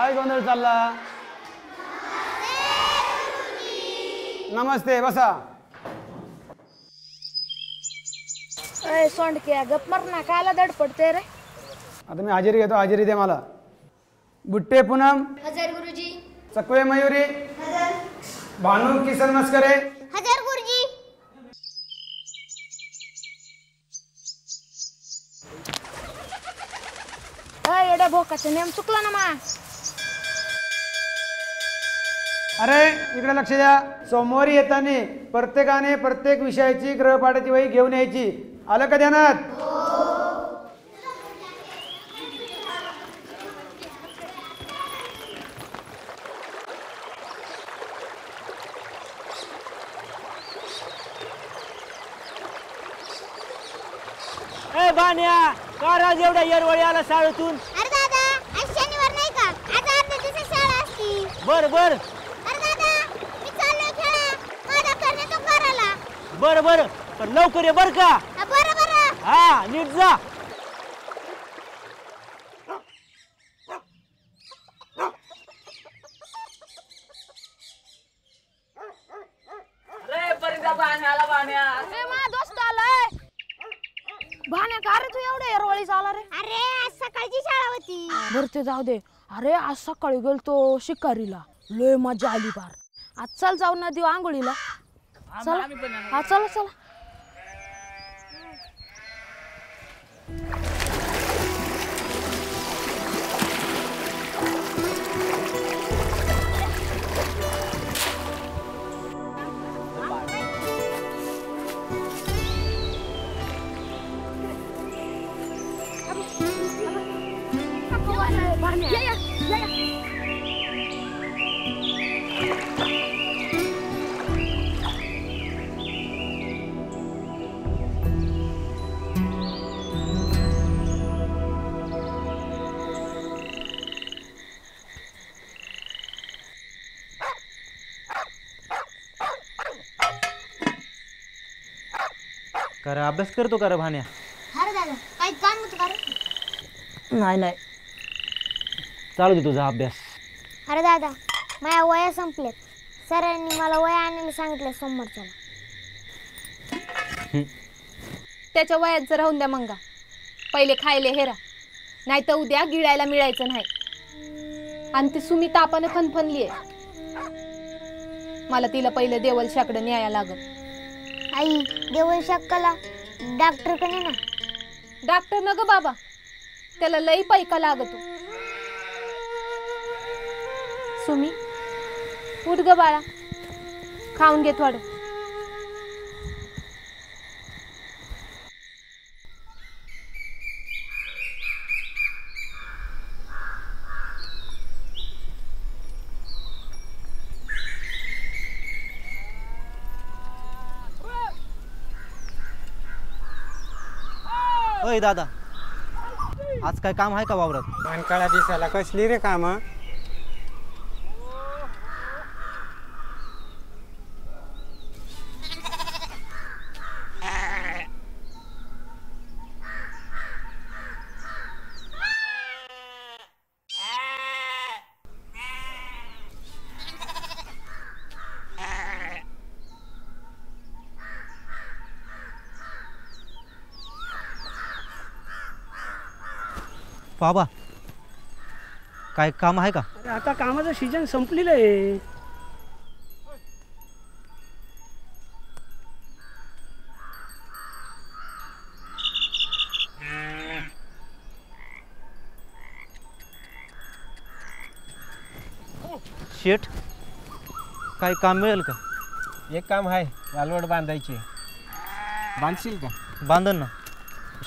काय गोंधळ चालला? नमस्ते, बसा. अय सोंडक्या गप मर ना, कायला दड पडते रे? आता मी हजेरी घेतो, हजेरी दे मला. बुट्टे पूनम हजर गुरुजी. चकवे मयुरी हजर. भानू किसन मस्करे हजर गुरुजी. अय एवढ्या भोकाचा नेम चुकला ना मा. अरे इकडे लक्ष द्या. सोमवारी येताना प्रत्येकाने प्रत्येक विषयाची गृहपाठाची वही घेऊन यायची. आलं का ध्यानात? ए बान्या, का राज एवढ्या येरवळी आला शाळेतून? अरे दादा, आज शनिवार नाही का? आज अर्ध्या दिवसात शाळा असती. बर बर अरे दादा, मी चाललोय खेळा. माझा करणे तो करायला. बर बर, पण लवकर ये बर का? बरं बरं. हा, नीट जा. अरे मा दोस्त आलाय. भाण्या का रे तू एवढ्या एरवळी चाला रे? अरे आज सकाळची शाळा होती. बर ते जाऊ दे. अरे आज सकाळी गेलतो शिकारीला, लय मजा आली बार. आज चल जाऊ ना देऊ आंघोळीला. चला हा चला चला. कर अभ्यास करतो का रे भान्या? अरे दादा, काही काम होतं का रे? नाही नाही, चालू दे तुझा अभ्यास. अरे दादा, माझ्या वया संपल्यात. सरांनी मला वया आणायला सांगितलं सोमवारच्याला. त्याच्या वयाचं राहून द्या मंगा. पहिले खायले हेरा, नाही तर उद्या गिळायला मिळायचं नाही. आणि ती सुमी तापानं फनफनली आहे. मला तिला पहिलं देवल शाकडं न्याया लागल. आई, देवळ शक्कला डॉक्टर कने ना. डॉक्टर न ग बाबा, त्याला लई पैका लागतो. सुमी उठ ग बाळा, खाऊन घे थोडं. अय दादा, आज काय काम आहे का वावरात? काळा दिसायला कसली रे काम? बाबा, काय काम आहे का? आता कामाचं सीजन संपलेलं आहे. शेठ, काय काम मिळेल का? एक काम आहे, वालवड बांधायची. बांधशील का? बांधन ना.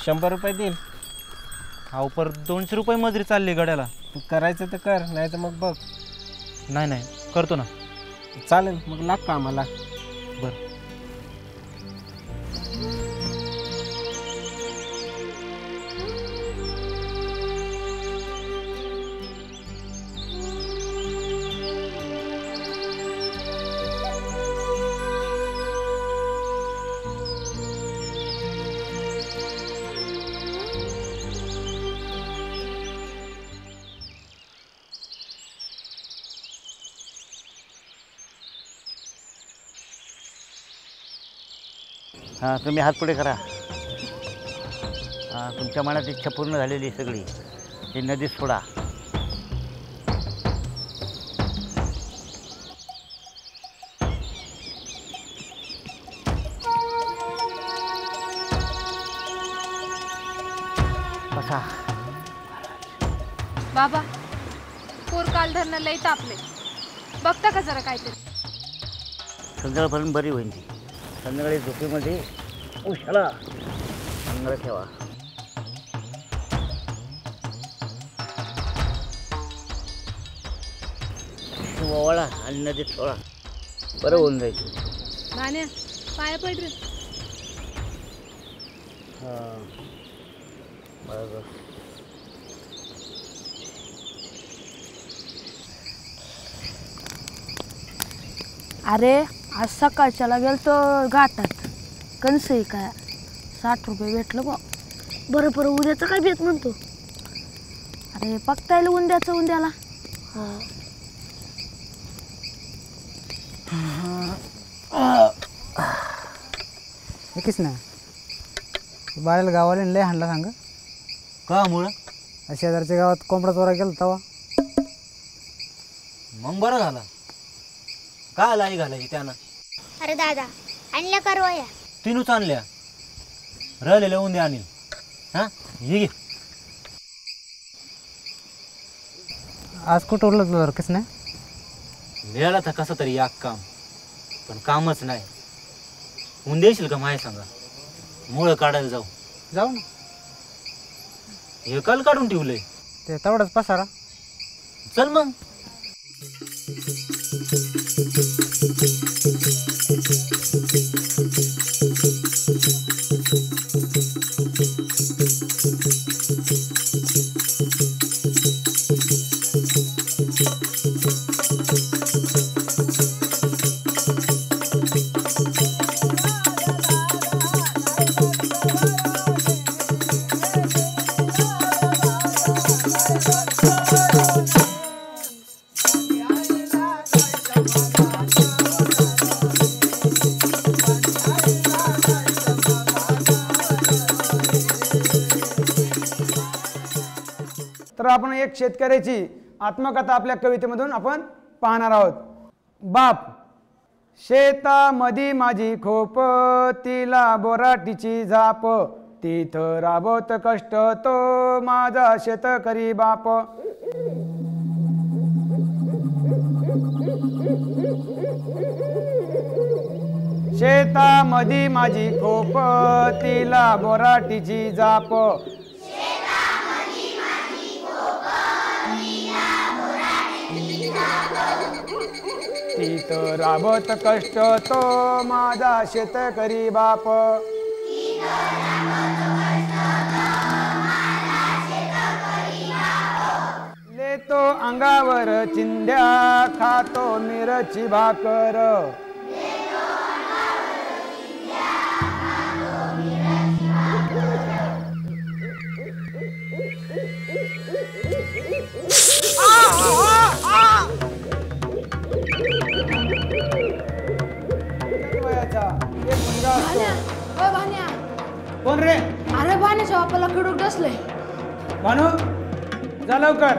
100 रुपये देईल. हा, परत 200 रुपये मजुरी चालली गड्याला. तू करायचं तर कर, नाही तर मग बघ. नाही नाही, करतो ना. चालेल, मग लाग कामाला. बरं. हां तुम्ही हात पुढे करा. हां तुमच्या मनात इच्छा पूर्ण झालेली सगळी ही नदीत सोडा. बसा. बाबा पोर काल धरणं लई तापले, बघता का जरा काहीतरी. संध्याकाळपर्यंत बरी होईल ती. संध्याकाळी झोपेमध्ये उशाला अंगाला ठेवा. ओवाळा आणि नदीत सोडा, बरं होऊन जाईल. भान्या पाया पड रे. हां बरोबर. अरे आज सकाळच्याला गेलतो घाटात, कणस आहे काय 60 रुपये भेटलं बा. बरं बरं उद्याचं काय भेट म्हणतो. अरे बघता येईल उद्याला. नक्कीच ना. बाळाला गावाला लय हाणला सांग. का मुळं? शेजारच्या गावात कोंबडा चोरा गेला तवा. मग बरं झाला. का लाई घालायची त्यानं? अरे दादा आणल्या कर वया. तीनच आणल्या, राहिलेल्या उंद्या आणील. हां हे घे. आज कुठं उरलं तुला कस नाही. मिळाला तर कसं तरी एक काम, पण कामच नाही. उंद्या येशील का माय सांगा, मुळं काढायला जाऊ. जाऊ ना. हे काल काढून ठेवलंय. ते तेवढाच पसारा. चल मग. तर आपण एक शेतकऱ्याची आत्मकथा आपल्या कवितेमधून आपण पाहणार आहोत. बाप. शेतामधी माझी खोप, तिला बोराटीची झाप, तिथं राबवत कष्ट तो माझा शेतकरी बाप. शेतामधी माझी खोप, तिला बोराटीची झाप, तिथं राबत कष्ट तो माझा शेतकरी बाप. लेतो अंगावर चिंध्या, खातो मिरची भाकर, कोण रे? अरे भाण्याच्या बापाला खडूक डसले. भानू जा लवकर.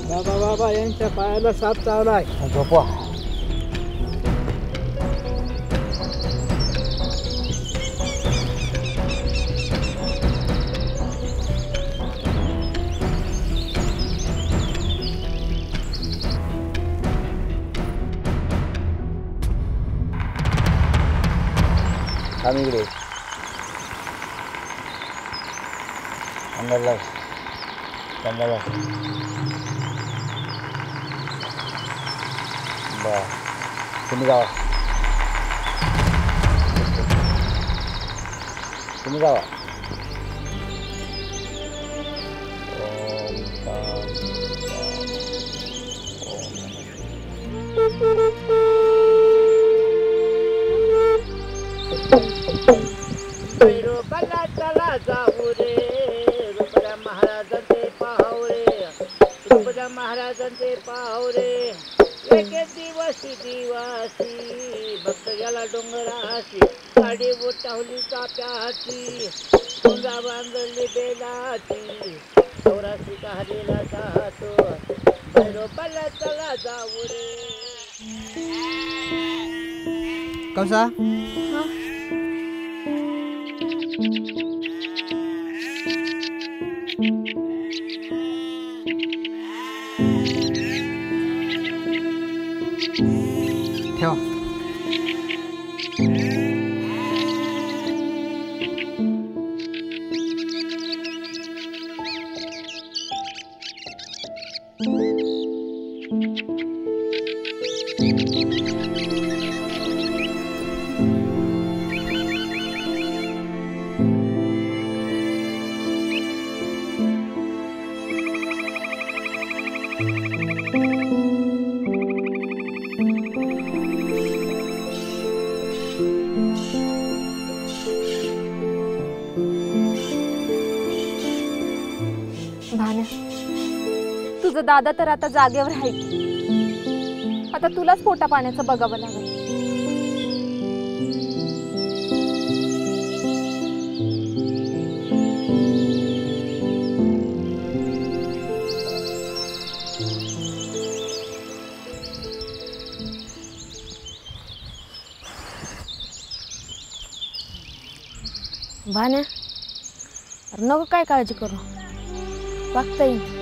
बाबा बाबा यांच्या पायाला साप चावलाय. झोपवा. थांब इकडे. अंदर लाव. अंदर लाव. बरं तुम्ही जावा. तुम्ही जावा. चला जाऊ रे संते पाहुरे एके दिवशी भक्त गेला डोंगराशी गाडी बोटावली चाप्याची सोंगा बांधली बेलाची चौराशी काढलेला जातो भैरोपाला चला जाऊ रे. कसा ठेवा. भान्या, तुझं दादा तर आता जागेवर आहे की. आता तुलाच पोटा पाण्याचं बघावं लागेल. भान्या, अरे नको काय काळजी करू, बघता येईल.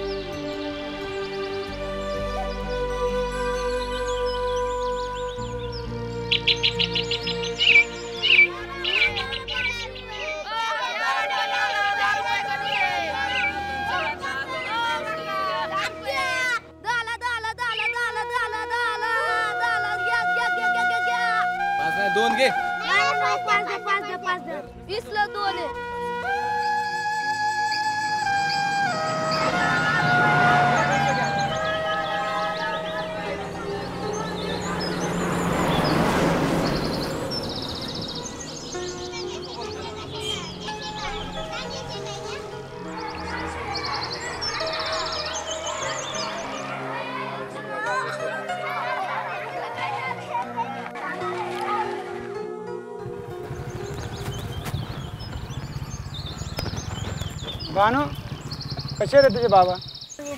दोन घे. वीसला दोन आहे. भानू, कसे रे तुझे बाबा?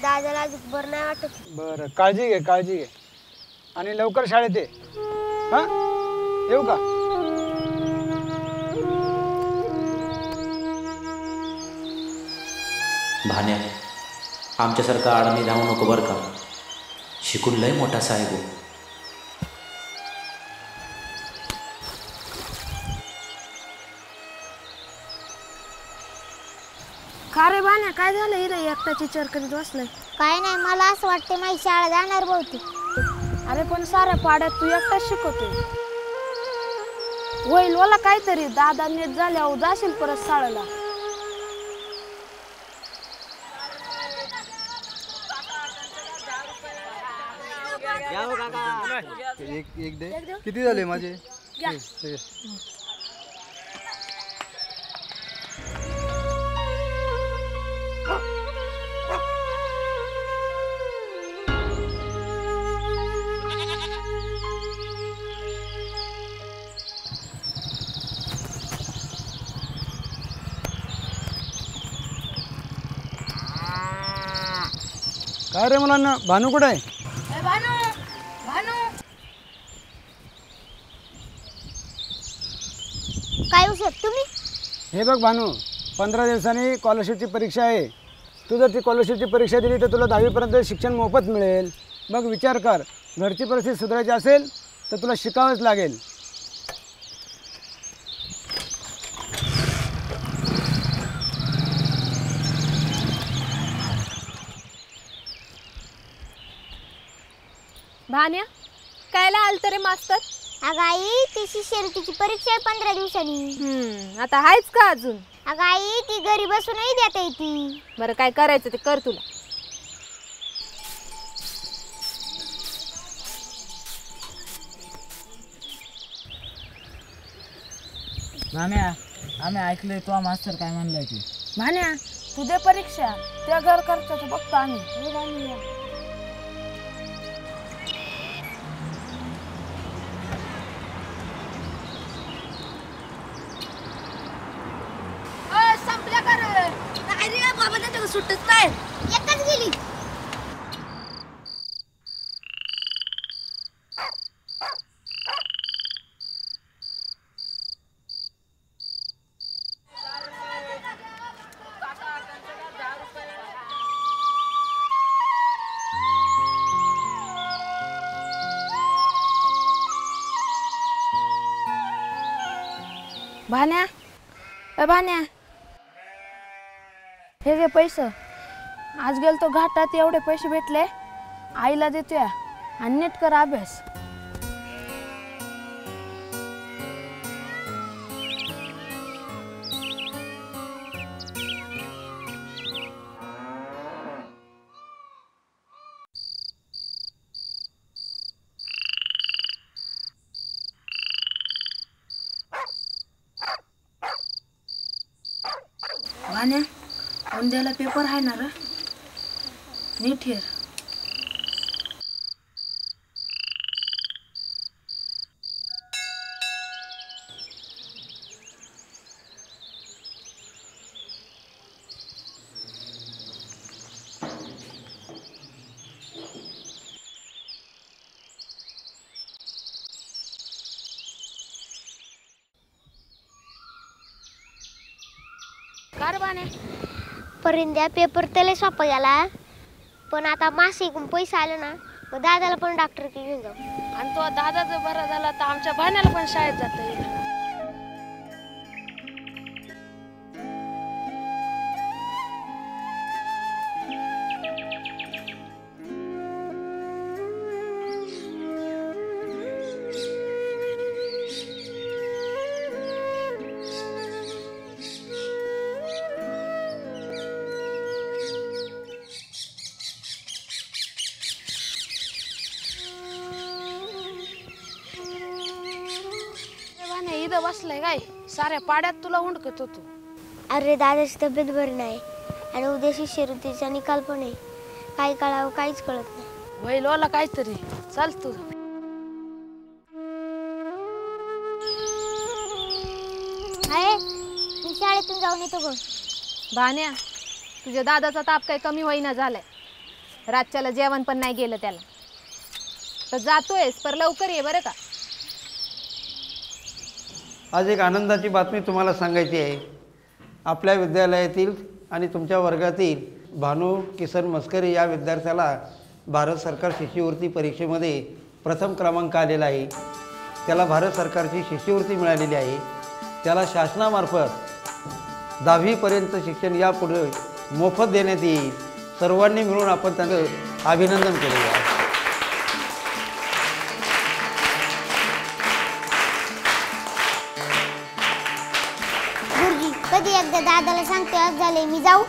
दादाला अजून बरं नाही वाटत. बरं, काळजी घे काळजी घे आणि लवकर शाळेत ये. हां, येऊ का? भान्या, आमच्यासारखा अडाणी धावू नको बरं का. शिकून लय मोठा साहेब हो. का रे भान्या, काय झालं इथं एकटाची चर करीत बसलाय? काय नाही, मला असं वाटतं माझी शाळा जाणार बहुतेक. अरे पण साऱ्या पाड्यात तू एकटाच शिकवतोय. होईल मला काहीतरी, दादा नीट झाल्यावर जाशील परत शाळेला. एक दे. किती झाले माझे? काय रे मुलांना, भानू कुठे आहे? काय उशीर तुम्ही? हे बघ भानू, 15 दिवसांनी स्कॉलरशिपची परीक्षा आहे. तू जर ती स्कॉलरशिपची परीक्षा दिली तर तुला 10वीपर्यंत शिक्षण मोफत मिळेल. मग विचार कर, घरची परिस्थिती सुधारायची असेल तर तुला शिकावंच लागेल. भान्या, कायला आलत रे मास्तर? अगं आई, ती शिष्यवृत्तीची परीक्षा आहे 15 दिवसांनी. आता आहेच का अजून? अगं आई, ती घरी बसूनही देता येते. बरं, काय करायचं ते कर तुला. भान्या, आम्ही ऐकलंय तो मास्तर काय म्हणलाय ते. भान्या, तू दे परीक्षा, त्या घर खर्चाचं बघतो आम्ही. सुटत काय एकच गेली. भान्या ए भान्या, हे घे पैसे. आज गेलतो घाटात, एवढे पैसे भेटले, आईला देतोय आणि नीट कर अभ्यास. भान्या, उद्याला पेपर आहे ना रे, नीट हेर. कार भान्या, परिंद्या पेपर त्याला सोपा गेला, पण आता मासिकून पैसे आले ना, मग दादाला पण डॉक्टर की घेऊन जाऊ. आणि तो दादा जर बरा झाला तर आमच्या भाण्याला पण शाळेत जाता येईल. इथं बसलाय काय, साऱ्या पाड्यात तुला हुंडकत होतो. अरे दादाची तब्येत बरी नाही आणि उद्या शिष्यवृत्तीचा निकाल पण आहे. काय कळावं काहीच कळत नाही. होईल ओला काहीतरी. चल तू. अरे मी शाळेतून जाऊन येतो गं. भान्या, तुझ्या दादाचा ताप काही कमी होईना झालाय. रातच्याला जेवण पण नाही गेलं त्याला. तर जातोयस पर लवकर ये बरं का. आज एक आनंदाची बातमी तुम्हाला सांगायची आहे. आपल्या विद्यालयातील आणि तुमच्या वर्गातील भानू किसन मस्करी या विद्यार्थ्याला भारत सरकार शिष्यवृत्ती परीक्षेमध्ये प्रथम क्रमांक आलेला आहे. त्याला भारत सरकारची शिष्यवृत्ती मिळालेली आहे. त्याला शासनामार्फत 10वीपर्यंत शिक्षण यापुढे मोफत देण्यात येईल. सर्वांनी मिळून आपण त्यांचं अभिनंदन करूया. गुरुजी, कधी एकदा दादाला सांगते आज झाले, मी जाऊ.